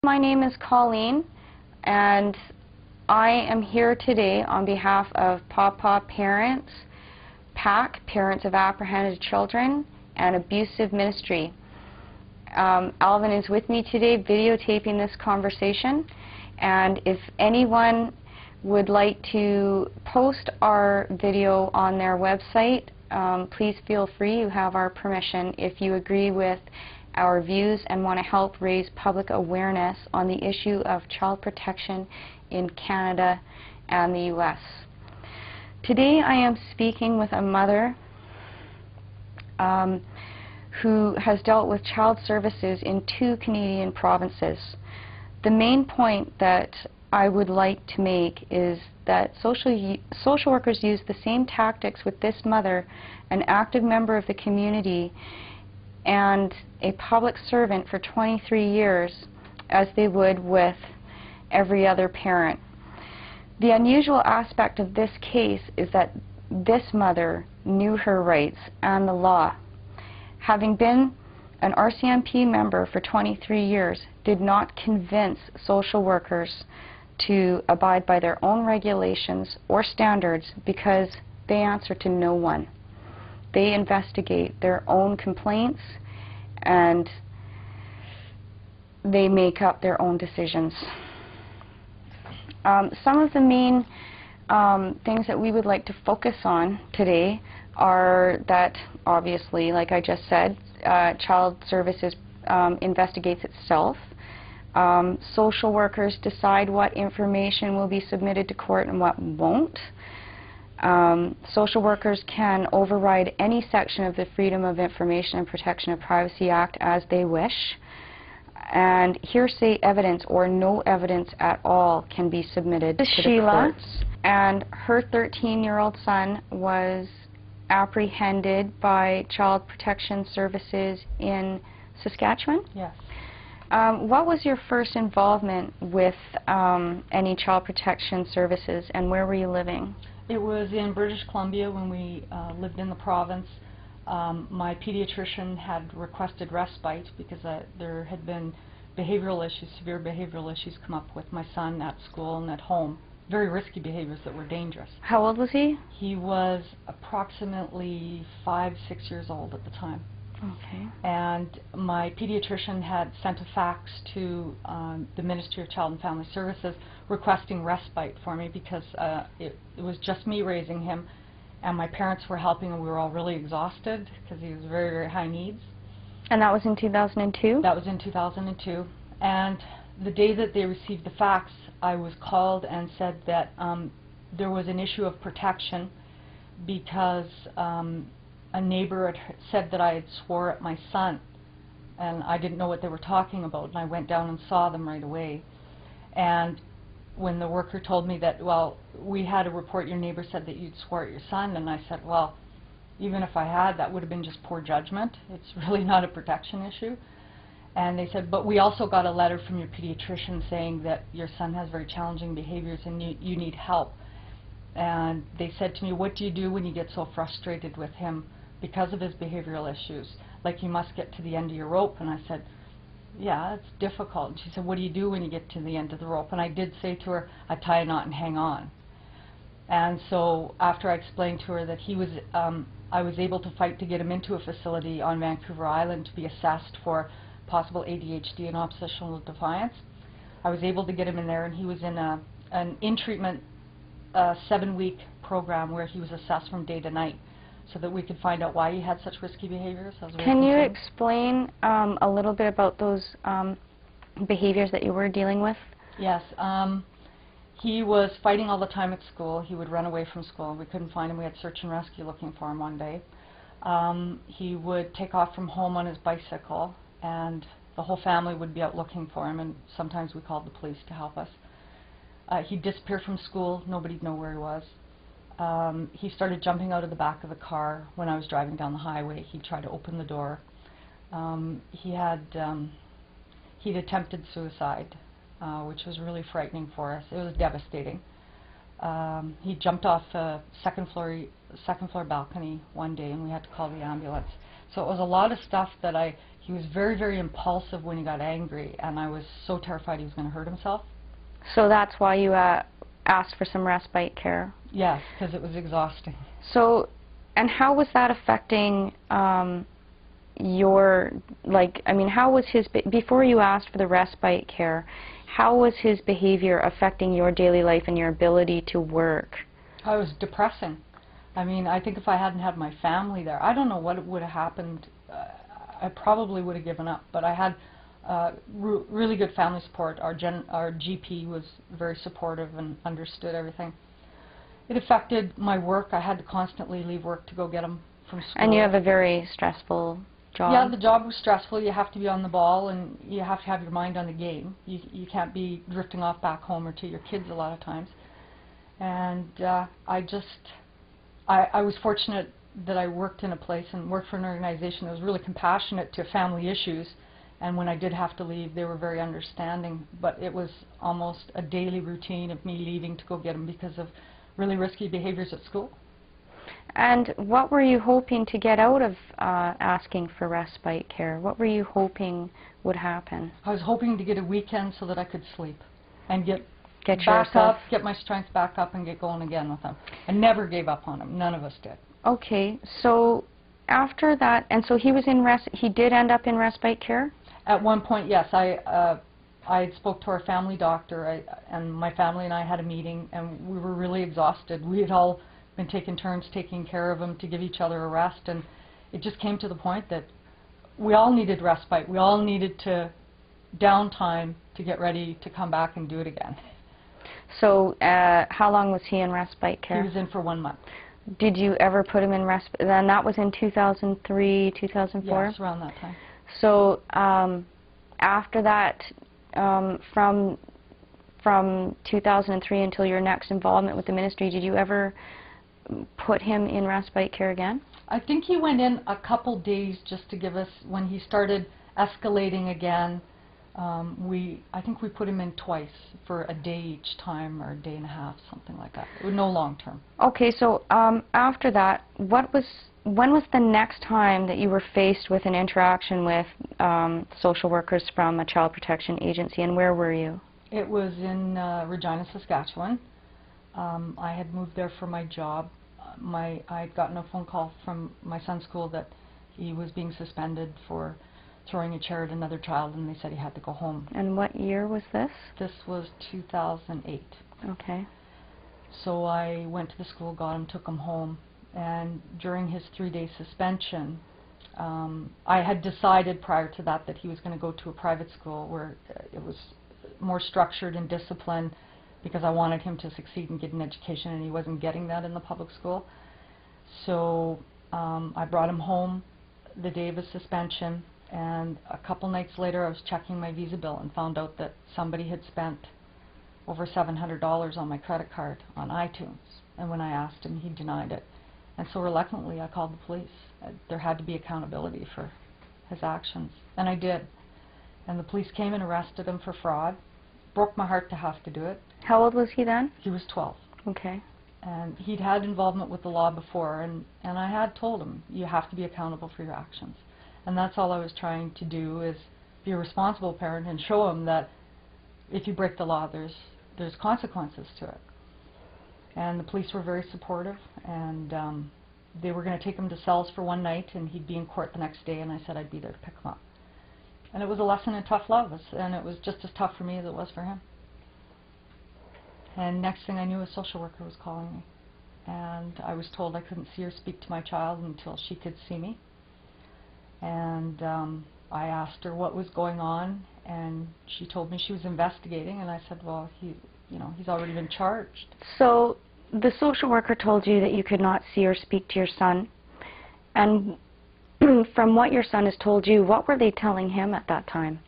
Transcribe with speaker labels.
Speaker 1: My name is Colleen, and I am here today on behalf of Pawpaw Parents, PAC, Parents of Apprehended Children, and Abusive Ministry. Alvin is with me today videotaping this conversation, and if anyone would like to post our video on their website, please feel free. You have our permission if you agree with our views and want to help raise public awareness on the issue of child protection in Canada and the U.S. Today I am speaking with a mother who has dealt with child services in 2 Canadian provinces. The main point that I would like to make is that social workers use the same tactics with this mother, an active member of the community and a public servant for 23 years, as they would with every other parent. The unusual aspect of this case is that this mother knew her rights and the law. Having been an RCMP member for 23 years, did not convince social workers to abide by their own regulations or standards because they answer to no one. They investigate their own complaints and they make up their own decisions. Some of the main things that we would like to focus on today are that, obviously, like I just said, child services investigates itself. Social workers decide what information will be submitted to court and what won't. Social workers can override any section of the Freedom of Information and Protection of Privacy Act as they wish. And hearsay evidence or no evidence at all can be submitted to the courts. And her 13-year-old son was apprehended by Child Protection Services in Saskatchewan?
Speaker 2: Yes.
Speaker 1: What was your first involvement with any Child Protection Services, and where were you living?
Speaker 2: It was in British Columbia when we lived in the province. My pediatrician had requested respite because there had been behavioral issues, severe behavioral issues come up with my son at school and at home. Very risky behaviors that were dangerous.
Speaker 1: How old was he?
Speaker 2: He was approximately 5, 6 years old at the time.
Speaker 1: Okay.
Speaker 2: And my pediatrician had sent a fax to the Ministry of Child and Family Services requesting respite for me because it was just me raising him, and my parents were helping, and we were all really exhausted because he was very, very high needs.
Speaker 1: And that was in 2002?
Speaker 2: That was in 2002. And the day that they received the fax, I was called and said that there was an issue of protection because a neighbor had said that I had swore at my son, and I didn't know what they were talking about, and I went down and saw them right away. And when the worker told me that, well, we had a report, your neighbor said that you'd swore at your son, and I said, well, even if I had, that would have been just poor judgment. It's really not a protection issue. And they said, but we also got a letter from your pediatrician saying that your son has very challenging behaviors and you need help. And they said to me, what do you do when you get so frustrated with him because of his behavioral issues? Like, you must get to the end of your rope. And I said, yeah, it's difficult. And she said, what do you do when you get to the end of the rope? And I did say to her, I tie a knot and hang on. And so after I explained to her that he was, I was able to fight to get him into a facility on Vancouver Island to be assessed for possible ADHD and oppositional defiance. I was able to get him in there, and he was in an in-treatment 7-week program where he was assessed from day to night so that we could find out why he had such risky behaviors.
Speaker 1: Can you explain a little bit about those behaviors that you were dealing with?
Speaker 2: Yes. He was fighting all the time at school. He would run away from school. We couldn't find him. We had search and rescue looking for him one day. He would take off from home on his bicycle, and the whole family would be out looking for him, and sometimes we called the police to help us. He'd disappear from school. Nobody'd know where he was. He started jumping out of the back of the car when I was driving down the highway. He'd try to open the door. He'd attempted suicide, which was really frightening for us. It was devastating. He jumped off a second floor balcony one day, and we had to call the ambulance. So it was a lot of stuff that I He was very, very impulsive when he got angry, and I was so terrified he was going to hurt himself.
Speaker 1: So that's why you asked for some respite care?
Speaker 2: Yes, because it was exhausting.
Speaker 1: So, and how was that affecting your, like, I mean, how was his, before you asked for the respite care, how was his behavior affecting your daily life and your ability to work?
Speaker 2: I was depressing. I mean, I think if I hadn't had my family there, I don't know what would have happened. I probably would have given up, but I had really good family support. Our GP was very supportive and understood everything. It affected my work. I had to constantly leave work to go get him from school.
Speaker 1: And you have a very stressful job?
Speaker 2: Yeah, the job was stressful. You have to be on the ball, and you have to have your mind on the game. You can't be drifting off back home or to your kids a lot of times. And I was fortunate that I worked in a place and worked for an organization that was really compassionate to family issues. And when I did have to leave, they were very understanding. But it was almost a daily routine of me leaving to go get him because of really risky behaviors at school.
Speaker 1: And what were you hoping to get out of asking for respite care? What were you hoping would happen?
Speaker 2: I was hoping to get a weekend so that I could sleep and get my strength back up and get going again with him. I never gave up on him. None of us did.
Speaker 1: Okay, so after that, and so he did end up in respite care?
Speaker 2: At one point, yes. I spoke to our family doctor, and my family and I had a meeting, and we were really exhausted. We had all been taking turns taking care of him to give each other a rest, and it just came to the point that we all needed respite. We all needed downtime to get ready to come back and do it again.
Speaker 1: So how long was he in respite care?
Speaker 2: He was in for 1 month.
Speaker 1: Did you ever put him in respite? Then that was in 2003, 2004?
Speaker 2: Yes, around that time.
Speaker 1: So after that, from 2003 until your next involvement with the ministry, did you ever put him in respite care again?
Speaker 2: I think he went in a couple days just to give us, when he started escalating again, I think we put him in twice for a day each time, or a day and a half, something like that. No long term.
Speaker 1: Okay, so after that, when was the next time that you were faced with an interaction with social workers from a child protection agency, and where were you?
Speaker 2: It was in Regina, Saskatchewan. I had moved there for my job. I had gotten a phone call from my son's school that he was being suspended for throwing a chair at another child, and they said he had to go home.
Speaker 1: And what year was this?
Speaker 2: This was 2008.
Speaker 1: Okay.
Speaker 2: So I went to the school, got him, took him home, and during his 3-day suspension, I had decided prior to that that he was going to go to a private school where it was more structured and disciplined, because I wanted him to succeed and get an education, and he wasn't getting that in the public school. So I brought him home the day of his suspension, and a couple nights later I was checking my visa bill and found out that somebody had spent over $700 on my credit card on iTunes. And when I asked him, he denied it. And so reluctantly I called the police. There had to be accountability for his actions, and I did. And the police came and arrested him for fraud. Broke my heart to have to do it.
Speaker 1: How old was he then?
Speaker 2: He was 12.
Speaker 1: Okay.
Speaker 2: And he'd had involvement with the law before, and I had told him, you have to be accountable for your actions. And that's all I was trying to do, is be a responsible parent and show him that if you break the law, there's consequences to it. And the police were very supportive, and they were going to take him to cells for one night, and he'd be in court the next day, and I said I'd be there to pick him up. And it was a lesson in tough love, and it was just as tough for me as it was for him. And next thing I knew, a social worker was calling me. And I was told I couldn't see or speak to my child until she could see me. And I asked her what was going on, and she told me she was investigating, and I said, well, he's already been charged.
Speaker 1: So the social worker told you that you could not see or speak to your son, and from what your son has told you, what were they telling him at that time?